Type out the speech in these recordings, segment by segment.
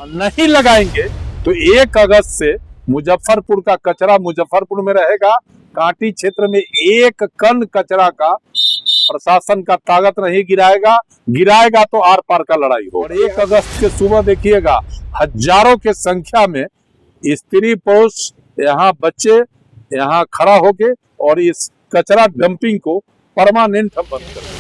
नहीं लगाएंगे तो 1 अगस्त से मुजफ्फरपुर का कचरा मुजफ्फरपुर में रहेगा। कांटी क्षेत्र में 1 कण कचरा का प्रशासन का ताकत नहीं गिराएगा तो आर पार का लड़ाई हो। और 1 अगस्त के सुबह देखिएगा हजारों के संख्या में स्त्री पुरुष यहाँ बच्चे यहाँ खड़ा होके और इस कचरा डंपिंग को परमानेंट बंद कर।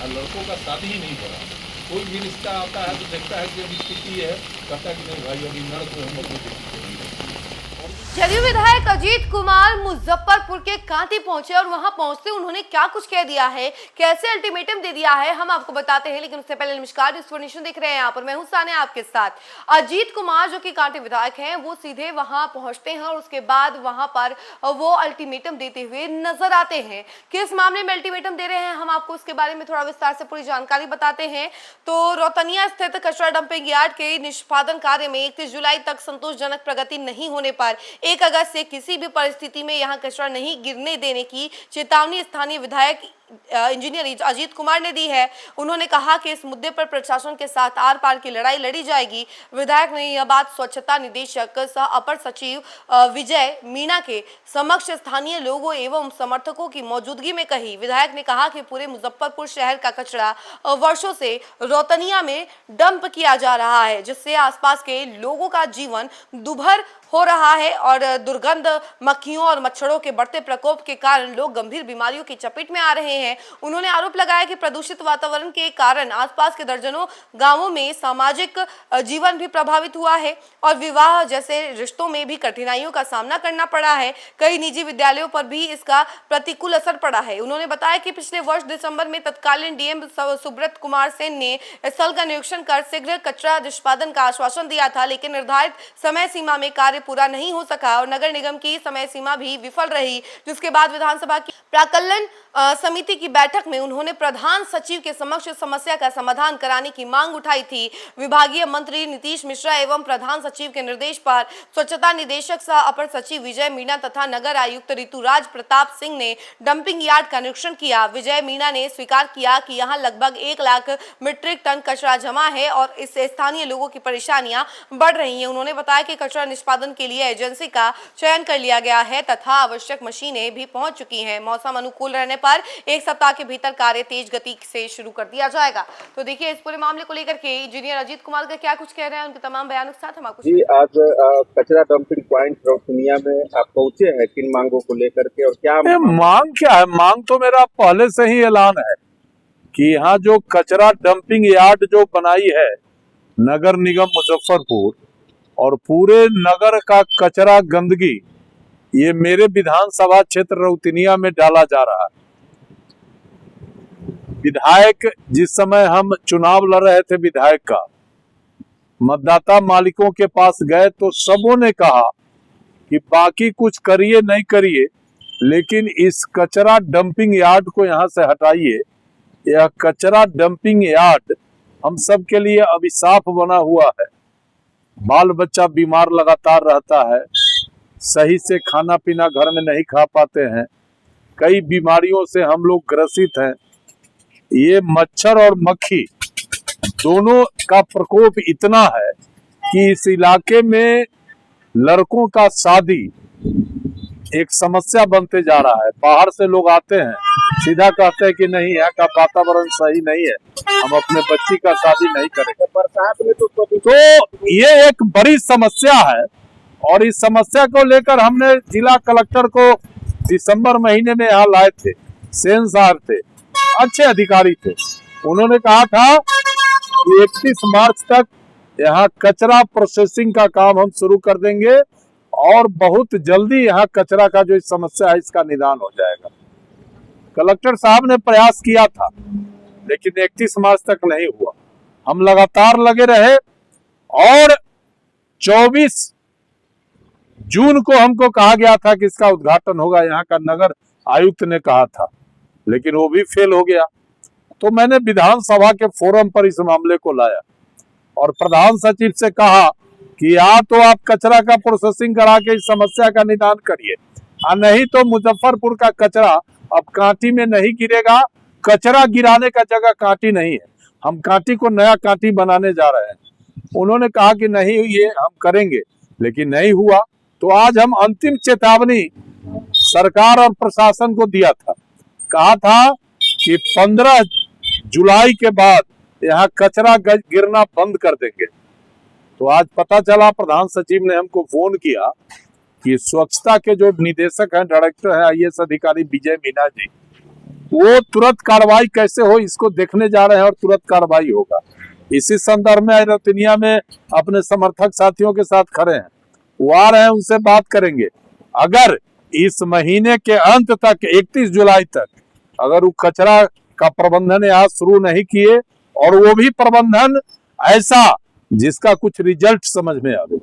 लड़कों का शादी ही नहीं हो रहा, कोई भी रिश्ता आता है तो देखता है कि अभी स्थिति है, कहता है कि नहीं भाई अभी नर्क को हम अपनी। जदयू विधायक अजीत कुमार मुजफ्फरपुर के कांटी पहुंचे और वहां पहुंचते उन्होंने क्या कुछ कह दिया है, कैसे अल्टीमेटम दे दिया है, हम आपको बताते हैं। लेकिन उससे पहले नमस्कार, न्यूज़ देख रहे हैं यहाँ पर, मैं हूं सानिया आपके साथ। अजीत कुमार जो कि कांटी विधायक हैं वो सीधे वहां पहुंचते हैं और उसके बाद वहां पर वो अल्टीमेटम देते हुए नजर आते हैं। किस मामले में अल्टीमेटम दे रहे हैं हम आपको उसके बारे में थोड़ा विस्तार से पूरी जानकारी बताते हैं। तो रौतनिया स्थित कचरा डंपिंग यार्ड के निष्पादन कार्य में 31 जुलाई तक संतोषजनक प्रगति नहीं होने पर 1 अगस्त से किसी भी परिस्थिति में यहां कचरा नहीं गिरने देने की चेतावनी स्थानीय विधायक इंजीनियर अजीत कुमार ने दी है। उन्होंने कहा कि इस मुद्दे पर प्रशासन के साथ आर पार की लड़ाई लड़ी जाएगी। विधायक ने यह बात स्वच्छता निदेशक सह अपर सचिव विजय मीणा के समक्ष स्थानीय लोगों एवं समर्थकों की मौजूदगी में कही। विधायक ने कहा कि पूरे मुजफ्फरपुर शहर का कचरा वर्षों से रौतनिया में डंप किया जा रहा है, जिससे आसपास के लोगों का जीवन दुभर हो रहा है और दुर्गंध, मक्खियों और मच्छरों के बढ़ते प्रकोप के कारण लोग गंभीर बीमारियों की चपेट में आ रहे हैं। उन्होंने आरोप लगाया कि प्रदूषित वातावरण के कारण आसपास के दर्जनों गांवों में सामाजिक जीवन भी प्रभावित हुआ है और विवाह जैसे रिश्तों में भी कठिनाइयों का सामना करना पड़ा है। कई निजी विद्यालयों पर भी इसका प्रतिकूल असर पड़ा है। उन्होंने बताया कि पिछले वर्ष दिसंबर में तत्कालीन डीएम सुब्रत कुमार सेन ने स्थल का निरीक्षण कर शीघ्र कचरा निष्पादन का आश्वासन दिया था, लेकिन निर्धारित समय सीमा में कार्य पूरा नहीं हो सका और नगर निगम की समय सीमा भी विफल रही। जिसके बाद विधानसभा की प्राक्कलन समिति की बैठक में उन्होंने प्रधान सचिव के समक्ष समस्या का समाधान कराने की मांग उठाई थी। विभागीय मंत्री नीतीश मिश्रा एवं प्रधान सचिव के निर्देश पर स्वच्छता निदेशक सह अपर सचिव विजय मीणा तथा नगर आयुक्त ऋतुराज प्रताप सिंह ने डंपिंग यार्ड का निरीक्षण किया। विजय मीणा ने स्वीकार किया कि यहां लगभग 1 लाख मीट्रिक टन कचरा जमा है और इससे स्थानीय लोगों की परेशानियां बढ़ रही हैं। उन्होंने बताया कि कचरा निष्पादन के लिए एजेंसी का चयन कर लिया गया है तथा आवश्यक मशीनें भी पहुंच चुकी हैं। मौसम अनुकूल रहने पर 1 सप्ताह के भीतर कार्य तेज गति से शुरू कर दिया जाएगा। तो देखिए इस पूरे मामले को लेकर के इंजीनियर अजीत कुमार का क्या कुछ कह रहे हैं, उनके तमाम बयानों के साथ हम आपको जी आज कचरा डंपिंग पॉइंट रौतनिया में आप पहुंचे हैं, किन मांगों को लेकर के और क्या मांग क्या है? मांग तो मेरा पहले से ही ऐलान है कि यहाँ जो कचरा डंपिंग यार्ड जो बनाई है नगर निगम मुजफ्फरपुर और पूरे नगर का कचरा गंदगी ये मेरे विधानसभा क्षेत्र रौतनिया में डाला जा रहा है। विधायक जिस समय हम चुनाव लड़ रहे थे विधायक का, मतदाता मालिकों के पास गए तो सबों ने कहा कि बाकी कुछ करिए नहीं करिए, लेकिन इस कचरा डंपिंग यार्ड को यहाँ से हटाइए। यह कचरा डंपिंग यार्ड हम सब के लिए अभिशाप बना हुआ है। बाल बच्चा बीमार लगातार रहता है, सही से खाना पीना घर में नहीं खा पाते हैं, कई बीमारियों से हम लोग ग्रसित हैं। ये मच्छर और मक्खी दोनों का प्रकोप इतना है कि इस इलाके में लड़कों का शादी एक समस्या बनते जा रहा है। बाहर से लोग आते हैं, सीधा कहते हैं कि नहीं यहाँ का वातावरण सही नहीं है, हम अपने बच्ची का शादी नहीं करेंगे। बरसात में तो ये एक बड़ी समस्या है और इस समस्या को लेकर हमने जिला कलेक्टर को दिसंबर महीने में यहाँ लाए थे। सेन साहब थे, अच्छे अधिकारी थे। उन्होंने कहा था कि 31 मार्च तक यहाँ कचरा प्रोसेसिंग का काम हम शुरू कर देंगे और बहुत जल्दी यहाँ कचरा का जो समस्या है इसका निदान हो जाएगा। कलेक्टर साहब ने प्रयास किया था लेकिन 31 मार्च तक नहीं हुआ। हम लगातार लगे रहे और 24 जून को हमको कहा गया था कि इसका उद्घाटन होगा, यहाँ का नगर आयुक्त ने कहा था, लेकिन वो भी फेल हो गया। तो मैंने विधानसभा के फोरम पर इस मामले को लाया और प्रधान सचिव से कहा कि या तो आप कचरा का प्रोसेसिंग करा के इस समस्या का निदान करिए, और नहीं तो मुजफ्फरपुर का कचरा अब कांटी में नहीं गिरेगा। कचरा गिराने का जगह कांटी नहीं है, हम कांटी को नया कांटी बनाने जा रहे हैं। उन्होंने कहा कि नहीं ये हम करेंगे, लेकिन नहीं हुआ। तो आज हम अंतिम चेतावनी सरकार और प्रशासन को दिया था, कहा था कि 15 जुलाई के बाद यहाँ कचरा गिरना बंद कर देंगे। तो आज पता चला, प्रधान सचिव ने हमको फोन किया कि स्वच्छता के जो निदेशक हैं, डायरेक्टर है IAS अधिकारी विजय मीना जी, वो तुरंत कार्रवाई कैसे हो इसको देखने जा रहे हैं और तुरंत कार्रवाई होगा। इसी संदर्भ में रतनिया में अपने समर्थक साथियों के साथ खड़े हैं, वो आ रहे हैं, उनसे बात करेंगे। अगर इस महीने के अंत तक 31 जुलाई तक अगर वो कचरा का प्रबंधन यहाँ शुरू नहीं किए, और वो भी प्रबंधन ऐसा जिसका कुछ रिजल्ट समझ में आवे,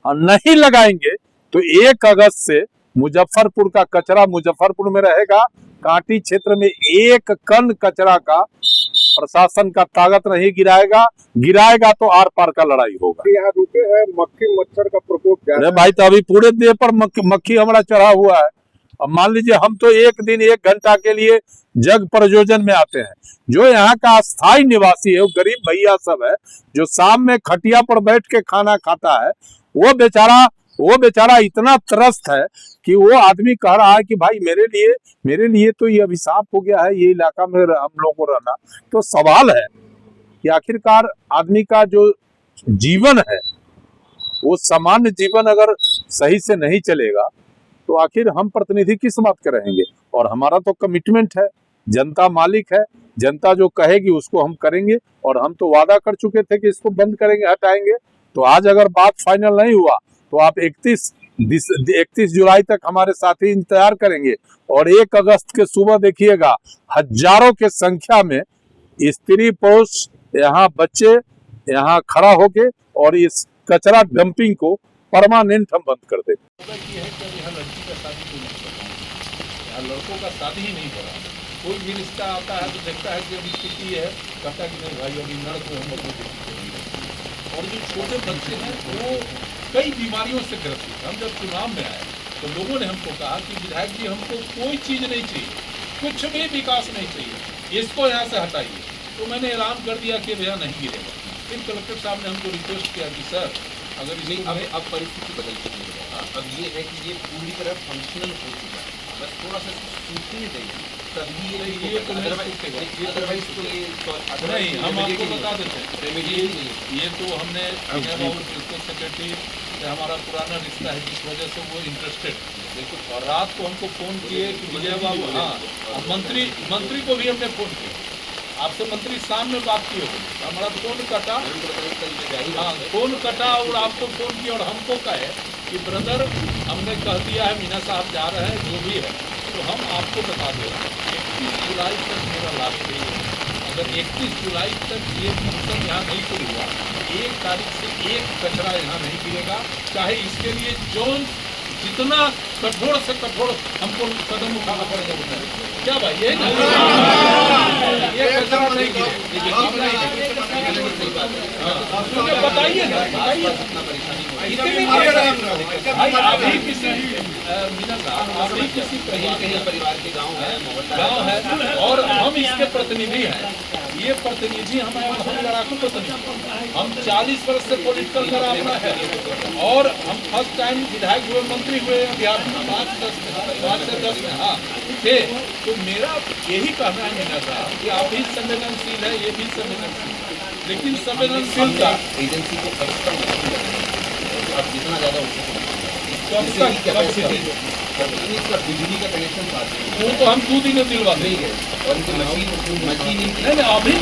नहीं लगाएंगे, तो 1 अगस्त से मुजफ्फरपुर का कचरा मुजफ्फरपुर में रहेगा। कांटी क्षेत्र में 1 कण कचरा का प्रशासन का ताकत नहीं गिराएगा तो आर पार का लड़ाई होगा। यहाँ रुके हैं, मक्खी मच्छर का प्रकोप अरे भाई, तो अभी पूरे देह पर मक्खी हमारा चढ़ा हुआ है। अब मान लीजिए हम तो एक दिन 1 घंटा के लिए जग प्रयोजन में आते हैं। जो यहाँ का अस्थायी निवासी है, वो गरीब भैया सब है, जो शाम में खटिया पर बैठ के खाना खाता है, वो बेचारा इतना त्रस्त है कि वो आदमी कह रहा है कि भाई मेरे लिए तो ये अभिशाप हो गया है ये इलाका में हम लोग को रहना। तो सवाल है कि आखिरकार आदमी का जो जीवन है, वो सामान्य जीवन अगर सही से नहीं चलेगा तो आखिर हम प्रतिनिधि किस बात के रहेंगे। और हमारा तो कमिटमेंट है, जनता मालिक है, जनता जो कहेगी उसको हम करेंगे। और हम तो वादा कर चुके थे कि इसको बंद करेंगे, हटाएंगे। तो आज अगर बात फाइनल नहीं हुआ तो आप 31 जुलाई तक हमारे साथी इंतजार करेंगे। और 1 अगस्त के सुबह देखिएगा, हजारों के संख्या में स्त्री पुरुष, यहाँ बच्चे यहाँ खड़ा होके और इस कचरा डंपिंग को परमानेंट हम बंद कर देंगे। यहाँ लड़की का शादी क्यों नहीं कर रहा है? यहाँ लड़कों का शादी ही नहीं हो रहा। कोई भी रिश्ता आता है तो देखता है कि अभी स्थिति है, कहता है कि नहीं भाई अभी नड़ को हम लोग देखेंगे। और जो छोटे बच्चे हैं वो कई बीमारियों से ग्रसित हैं। हम जब चुनाव में आए तो लोगों ने हमको कहा कि विधायक जी हमको कोई चीज़ नहीं चाहिए, कुछ भी विकास नहीं चाहिए, इसको यहाँ से हटाइए। तो मैंने ऐलान कर दिया कि भैया नहीं गिरेगा। फिर कलेक्टर साहब ने हमको रिक्वेस्ट किया कि सर अगर नहीं, अब परिस्थिति बदल चुकी है। अब ये है कि ये पूरी तरह फंक्शनल हो चुका है, बस थोड़ा सा सूखने देंगे तभी ये तो अदरवाइज तो ये नहीं, हम आपको बता देते हैं ये तो हमने प्रिंसिपल सेक्रेटरी से हमारा पुराना रिश्ता है, जिस वजह से वो इंटरेस्टेड बिल्कुल। और रात को हमको फ़ोन किए कि विजय बाबू, हाँ मंत्री को भी हमने फ़ोन किया, आपसे मंत्री शाम में बात की होगी। हमारा फ़ोन कटा, हाँ फ़ोन कटा और आपको फ़ोन किया और हमको कहे कि ब्रदर हमने कह दिया है, मीना साहब जा रहे हैं, जो भी है तो हम आपको बता दें 31 जुलाई तक मेरा लास्ट डे है। अगर 31 जुलाई तक ये फंक्शन यहाँ नहीं शुरू हुआ, 1 तारीख से 1 कचरा यहाँ नहीं गिरेगा, चाहे इसके लिए जोन जितना कठोर से कठोर हमको कदम उठाना पड़ेगा उतना। क्या भाई ये कचरा नहीं बताइए अभी किसी मीना साहब अभी किसी परिवार के गाँव है और हम इसके प्रतिनिधि हैं। ये प्रतिनिधि हम लड़ाकू प्रतिनिधि, हम 40 वर्ष से पॉलिटिकल कराना है और हम फर्स्ट टाइम विधायक हुए, मंत्री हुए बिहार में 5 से 10 में, हाँ थे। तो मेरा यही कहना है मीना साहब कि आप भी संवेदनशील है, ये भी संवेदनशील, लेकिन संवेदनशीलता एजेंसी को अब जितना ज़्यादा हो सके इसका बिजली का कनेक्शन पाते हैं वो तो हम 2 दिन में दिलवा नहीं गए और इनकी मशीन नहीं अभी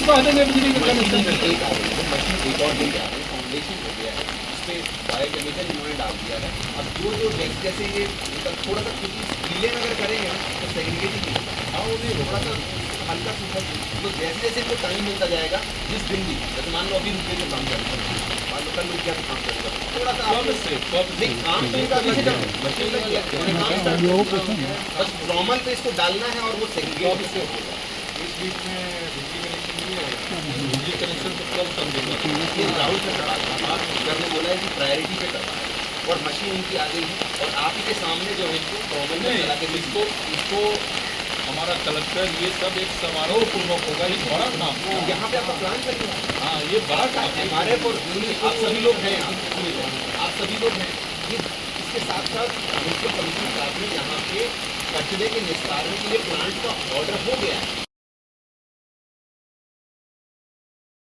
कह देंगे बिजली का कनेक्शन एक आ रही है, मशीन एक और दिन आ रही है, फाउंडेशन हो गया है, इस पर बायोकेमिकल इन्होंने डाल दिया है। अब जो डेस्क जैसे ये थोड़ा सा क्लीन अगर करेंगे ना तो सेग्रीगेटिव हाँ उन्हें थोड़ा सा हल्का फुल्का, तो जैसे जैसे इनको टाइम मिलता जाएगा, जिस दिन भी जैसे मान लो अभी रुके तो काम करेगा, मान लो कल रुक गया तो काम करेगा, थोड़ा सा नहीं काम तो इनका अभी से जब मशीन लग गया बस नॉर्मल पे इसको डालना है और वो सेग्रीगेटिव से होगा। इस बीच में बिजली कनेक्शन तो कल तक देंगे। ये राहुल सर ने बोला है कि प्रायोरिटी पे करना है और मशीन उनकी आ गई है और आप ही के सामने जो है इसको प्रॉब्लम नहीं इसको हमारा कलेक्टर ये सब एक समारोह पूर्वक होगा, ये बड़ा काम है। यहाँ पे आपका प्लान चलेगा। हाँ, ये बड़ा काम है। हमारे पर आप सभी लोग हैं, आप सभी लोग हैं। ये इसके साथ साथ म्युनिसिपल कमिश्नर साहब ने यहाँ पे कचरे के निस्तारण के लिए प्लांट का ऑर्डर हो गया है।